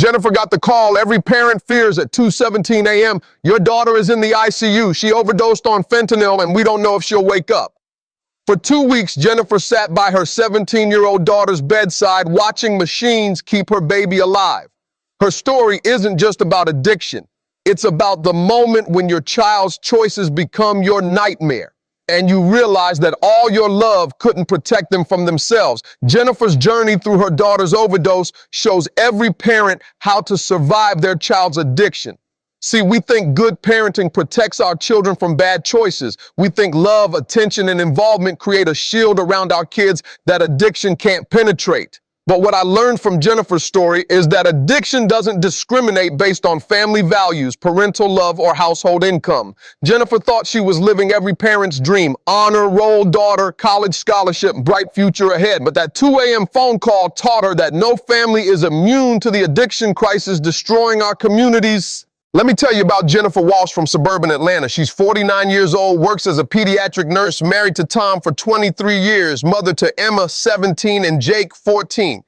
Jennifer got the call every parent fears at 2:17 a.m. Your daughter is in the ICU. She overdosed on fentanyl and we don't know if she'll wake up. For 2 weeks, Jennifer sat by her 17-year-old daughter's bedside watching machines keep her baby alive. Her story isn't just about addiction. It's about the moment when your child's choices become your nightmare and you realize that all your love couldn't protect them from themselves. Jennifer's journey through her daughter's overdose shows every parent how to survive their child's addiction. See, we think good parenting protects our children from bad choices. We think love, attention, and involvement create a shield around our kids that addiction can't penetrate. But what I learned from Jennifer's story is that addiction doesn't discriminate based on family values, parental love, or household income. Jennifer thought she was living every parent's dream: honor roll daughter, college scholarship, bright future ahead. But that 2 a.m. phone call taught her that no family is immune to the addiction crisis destroying our communities. Let me tell you about Jennifer Walsh from suburban Atlanta. She's 49 years old, works as a pediatric nurse, married to Tom for 23 years, mother to Emma, 17, and Jake, 14.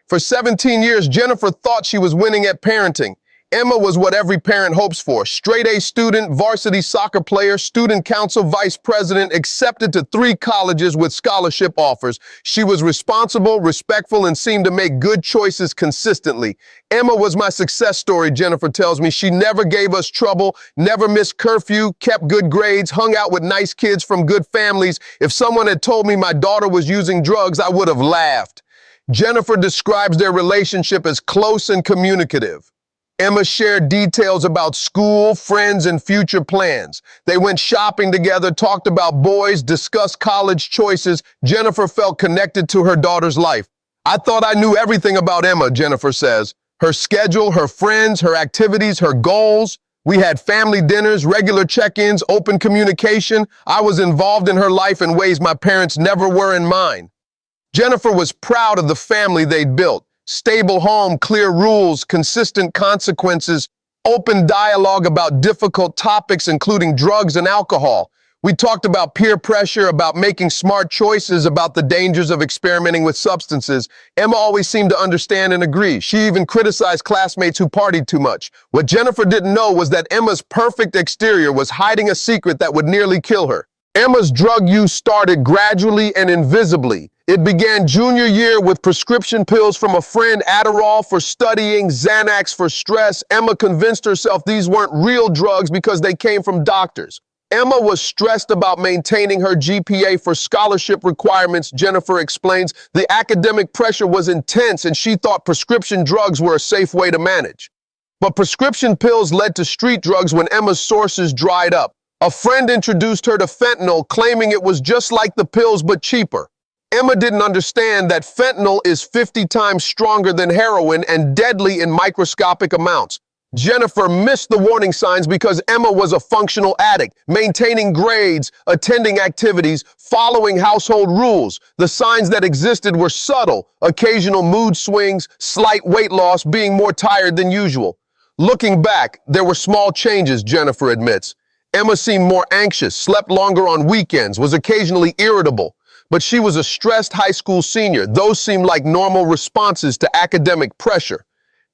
For 17 years, Jennifer thought she was winning at parenting. Emma was what every parent hopes for: straight A student, varsity soccer player, student council vice president, accepted to 3 colleges with scholarship offers. She was responsible, respectful, and seemed to make good choices consistently. Emma was my success story, Jennifer tells me. She never gave us trouble, never missed curfew, kept good grades, hung out with nice kids from good families. If someone had told me my daughter was using drugs, I would have laughed. Jennifer describes their relationship as close and communicative. Emma shared details about school, friends, and future plans. They went shopping together, talked about boys, discussed college choices. Jennifer felt connected to her daughter's life. I thought I knew everything about Emma, Jennifer says. Her schedule, her friends, her activities, her goals. We had family dinners, regular check-ins, open communication. I was involved in her life in ways my parents never were in mine. Jennifer was proud of the family they'd built. Stable home, clear rules, consistent consequences, open dialogue about difficult topics, including drugs and alcohol. We talked about peer pressure, about making smart choices, about the dangers of experimenting with substances. Emma always seemed to understand and agree. She even criticized classmates who partied too much. What Jennifer didn't know was that Emma's perfect exterior was hiding a secret that would nearly kill her. Emma's drug use started gradually and invisibly. It began junior year with prescription pills from a friend, Adderall for studying, Xanax for stress. Emma convinced herself these weren't real drugs because they came from doctors. Emma was stressed about maintaining her GPA for scholarship requirements, Jennifer explains. The academic pressure was intense and she thought prescription drugs were a safe way to manage. But prescription pills led to street drugs when Emma's sources dried up. A friend introduced her to fentanyl, claiming it was just like the pills but cheaper. Emma didn't understand that fentanyl is 50 times stronger than heroin and deadly in microscopic amounts. Jennifer missed the warning signs because Emma was a functional addict, maintaining grades, attending activities, following household rules. The signs that existed were subtle: occasional mood swings, slight weight loss, being more tired than usual. Looking back, there were small changes, Jennifer admits. Emma seemed more anxious, slept longer on weekends, was occasionally irritable. But she was a stressed high school senior. Those seemed like normal responses to academic pressure.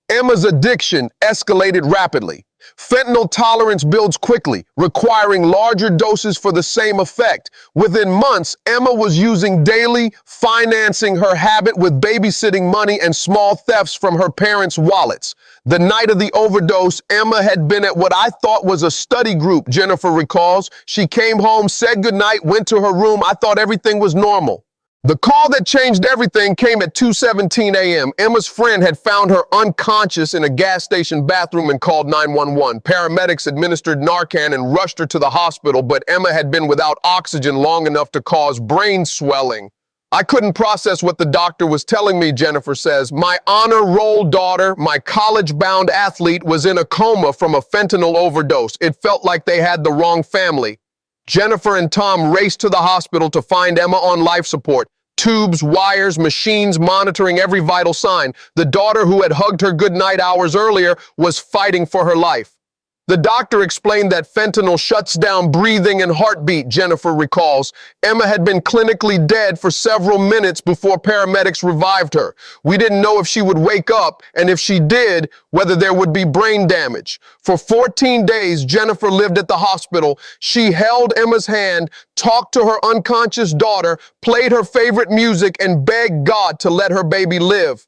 Emma's addiction escalated rapidly. Fentanyl tolerance builds quickly, requiring larger doses for the same effect. Within months, Emma was using daily, financing her habit with babysitting money and small thefts from her parents' wallets. The night of the overdose, Emma had been at what I thought was a study group, Jennifer recalls. She came home, said goodnight, went to her room. I thought everything was normal. The call that changed everything came at 2:17 a.m. Emma's friend had found her unconscious in a gas station bathroom and called 911. Paramedics administered Narcan and rushed her to the hospital, but Emma had been without oxygen long enough to cause brain swelling. I couldn't process what the doctor was telling me, Jennifer says. My honor roll daughter, my college-bound athlete, was in a coma from a fentanyl overdose. It felt like they had the wrong family. Jennifer and Tom raced to the hospital to find Emma on life support. Tubes, wires, machines monitoring every vital sign. The daughter who had hugged her goodnight hours earlier was fighting for her life. The doctor explained that fentanyl shuts down breathing and heartbeat, Jennifer recalls. Emma had been clinically dead for several minutes before paramedics revived her. We didn't know if she would wake up, and if she did, whether there would be brain damage. For 14 days, Jennifer lived at the hospital. She held Emma's hand, talked to her unconscious daughter, played her favorite music, and begged God to let her baby live.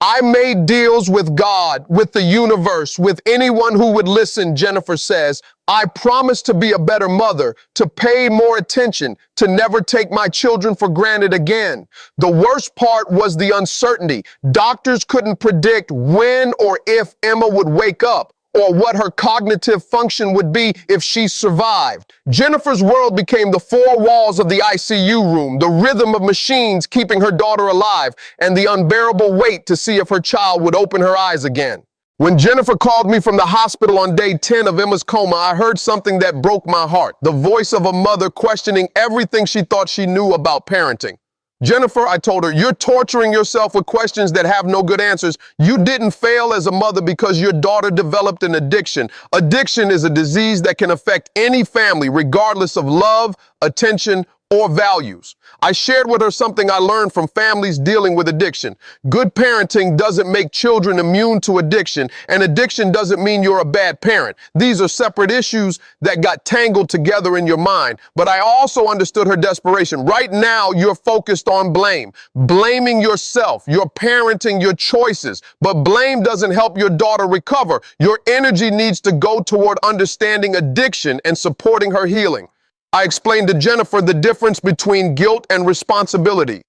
I made deals with God, with the universe, with anyone who would listen, Jennifer says. I promised to be a better mother, to pay more attention, to never take my children for granted again. The worst part was the uncertainty. Doctors couldn't predict when or if Emma would wake up, or what her cognitive function would be if she survived. Jennifer's world became the four walls of the ICU room, the rhythm of machines keeping her daughter alive, and the unbearable wait to see if her child would open her eyes again. When Jennifer called me from the hospital on day 10 of Emma's coma, I heard something that broke my heart, the voice of a mother questioning everything she thought she knew about parenting. Jennifer, I told her, you're torturing yourself with questions that have no good answers. You didn't fail as a mother because your daughter developed an addiction. Addiction is a disease that can affect any family, regardless of love, attention, or values. I shared with her something I learned from families dealing with addiction. Good parenting doesn't make children immune to addiction, and addiction doesn't mean you're a bad parent. These are separate issues that got tangled together in your mind. But I also understood her desperation. Right now, you're focused on blame, blaming yourself, your parenting, your choices. But blame doesn't help your daughter recover. Your energy needs to go toward understanding addiction and supporting her healing. I explained to Jennifer the difference between guilt and responsibility.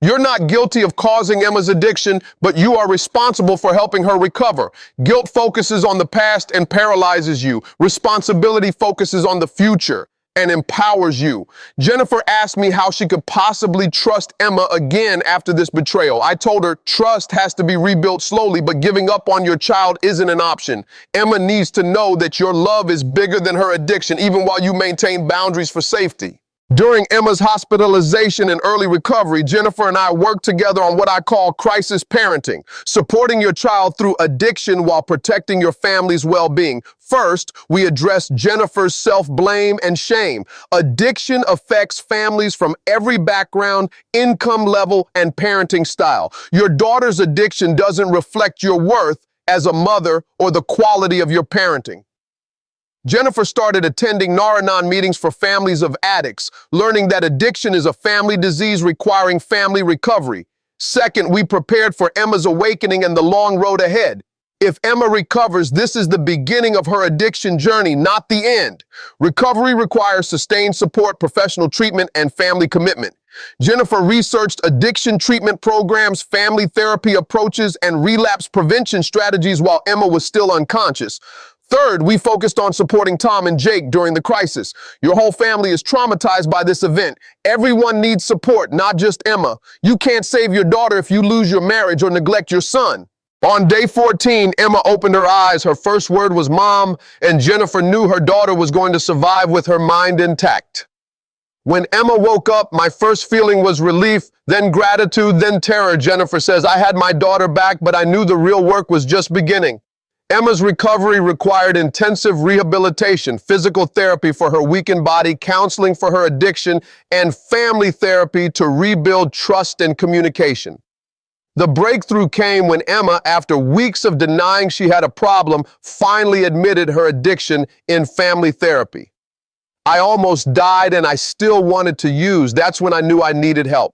You're not guilty of causing Emma's addiction, but you are responsible for helping her recover. Guilt focuses on the past and paralyzes you. Responsibility focuses on the future and empowers you. Jennifer asked me how she could possibly trust Emma again after this betrayal. I told her trust has to be rebuilt slowly, but giving up on your child isn't an option. Emma needs to know that your love is bigger than her addiction, even while you maintain boundaries for safety. During Emma's hospitalization and early recovery, Jennifer and I worked together on what I call crisis parenting, supporting your child through addiction while protecting your family's well-being. First, we addressed Jennifer's self-blame and shame. Addiction affects families from every background, income level, and parenting style. Your daughter's addiction doesn't reflect your worth as a mother or the quality of your parenting. Jennifer started attending Nar-Anon meetings for families of addicts, learning that addiction is a family disease requiring family recovery. Second, we prepared for Emma's awakening and the long road ahead. If Emma recovers, this is the beginning of her addiction journey, not the end. Recovery requires sustained support, professional treatment, and family commitment. Jennifer researched addiction treatment programs, family therapy approaches, and relapse prevention strategies while Emma was still unconscious. Third, we focused on supporting Tom and Jake during the crisis. Your whole family is traumatized by this event. Everyone needs support, not just Emma. You can't save your daughter if you lose your marriage or neglect your son. On day 14, Emma opened her eyes. Her first word was mom, and Jennifer knew her daughter was going to survive with her mind intact. When Emma woke up, my first feeling was relief, then gratitude, then terror. Jennifer says, I had my daughter back, but I knew the real work was just beginning. Emma's recovery required intensive rehabilitation, physical therapy for her weakened body, counseling for her addiction, and family therapy to rebuild trust and communication. The breakthrough came when Emma, after weeks of denying she had a problem, finally admitted her addiction in family therapy. I almost died and I still wanted to use. That's when I knew I needed help.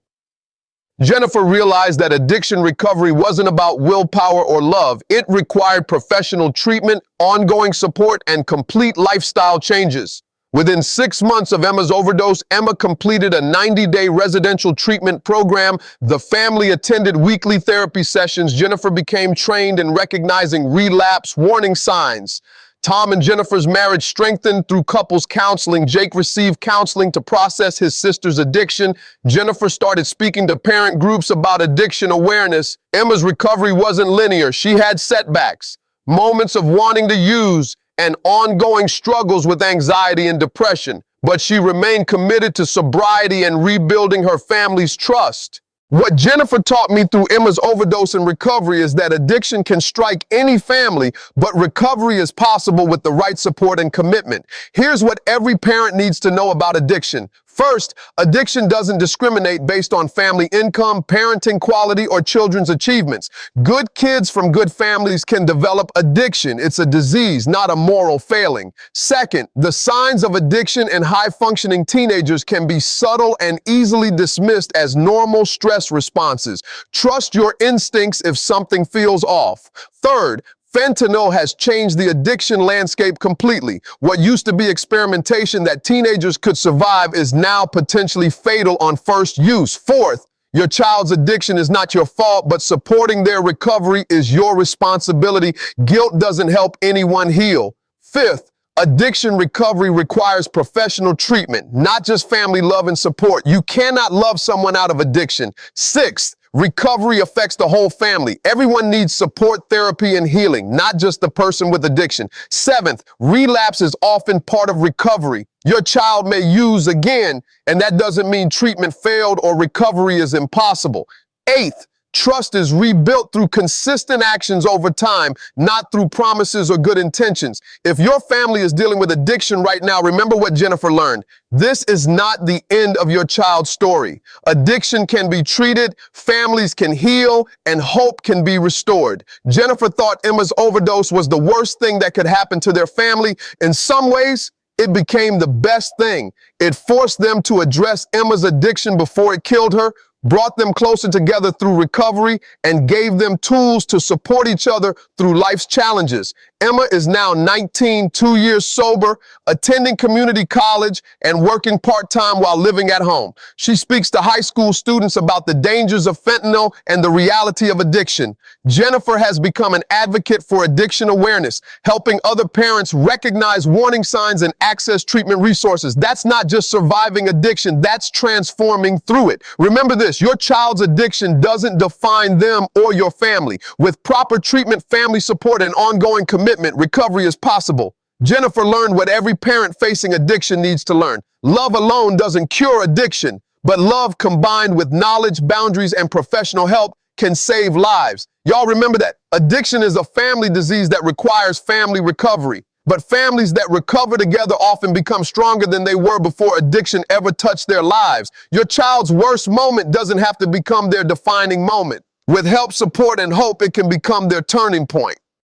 Jennifer realized that addiction recovery wasn't about willpower or love. It required professional treatment, ongoing support, and complete lifestyle changes. Within 6 months of Emma's overdose, Emma completed a 90-day residential treatment program. The family attended weekly therapy sessions. Jennifer became trained in recognizing relapse warning signs. Tom and Jennifer's marriage strengthened through couples counseling. Jake received counseling to process his sister's addiction. Jennifer started speaking to parent groups about addiction awareness. Emma's recovery wasn't linear. She had setbacks, moments of wanting to use, and ongoing struggles with anxiety and depression. But she remained committed to sobriety and rebuilding her family's trust. What Jennifer taught me through Emma's overdose and recovery is that addiction can strike any family, but recovery is possible with the right support and commitment. Here's what every parent needs to know about addiction. First, addiction doesn't discriminate based on family income, parenting quality, or children's achievements. Good kids from good families can develop addiction. It's a disease, not a moral failing. Second, the signs of addiction in high-functioning teenagers can be subtle and easily dismissed as normal stress responses. Trust your instincts if something feels off. Third, fentanyl has changed the addiction landscape completely. What used to be experimentation that teenagers could survive is now potentially fatal on first use. Fourth, your child's addiction is not your fault, but supporting their recovery is your responsibility. Guilt doesn't help anyone heal. Fifth, addiction recovery requires professional treatment, not just family love and support. You cannot love someone out of addiction. Sixth, recovery affects the whole family. Everyone needs support, therapy, and healing, not just the person with addiction. Seventh, relapse is often part of recovery. Your child may use again, and that doesn't mean treatment failed or recovery is impossible. Eighth, trust is rebuilt through consistent actions over time, not through promises or good intentions. If your family is dealing with addiction right now, remember what Jennifer learned. This is not the end of your child's story. Addiction can be treated, families can heal, and hope can be restored. Jennifer thought Emma's overdose was the worst thing that could happen to their family. In some ways, it became the best thing. It forced them to address Emma's addiction before it killed her, brought them closer together through recovery, and gave them tools to support each other through life's challenges. Emma is now 19, 2 years sober, attending community college, and working part-time while living at home. She speaks to high school students about the dangers of fentanyl and the reality of addiction. Jennifer has become an advocate for addiction awareness, helping other parents recognize warning signs and access treatment resources. That's not just surviving addiction, that's transforming through it. Remember this, your child's addiction doesn't define them or your family. With proper treatment, family support, and ongoing commitment, recovery is possible. Jennifer learned what every parent facing addiction needs to learn. Love alone doesn't cure addiction, but love combined with knowledge, boundaries, and professional help can save lives. Y'all remember that. Addiction is a family disease that requires family recovery. But families that recover together often become stronger than they were before addiction ever touched their lives. Your child's worst moment doesn't have to become their defining moment. With help, support, and hope, it can become their turning point.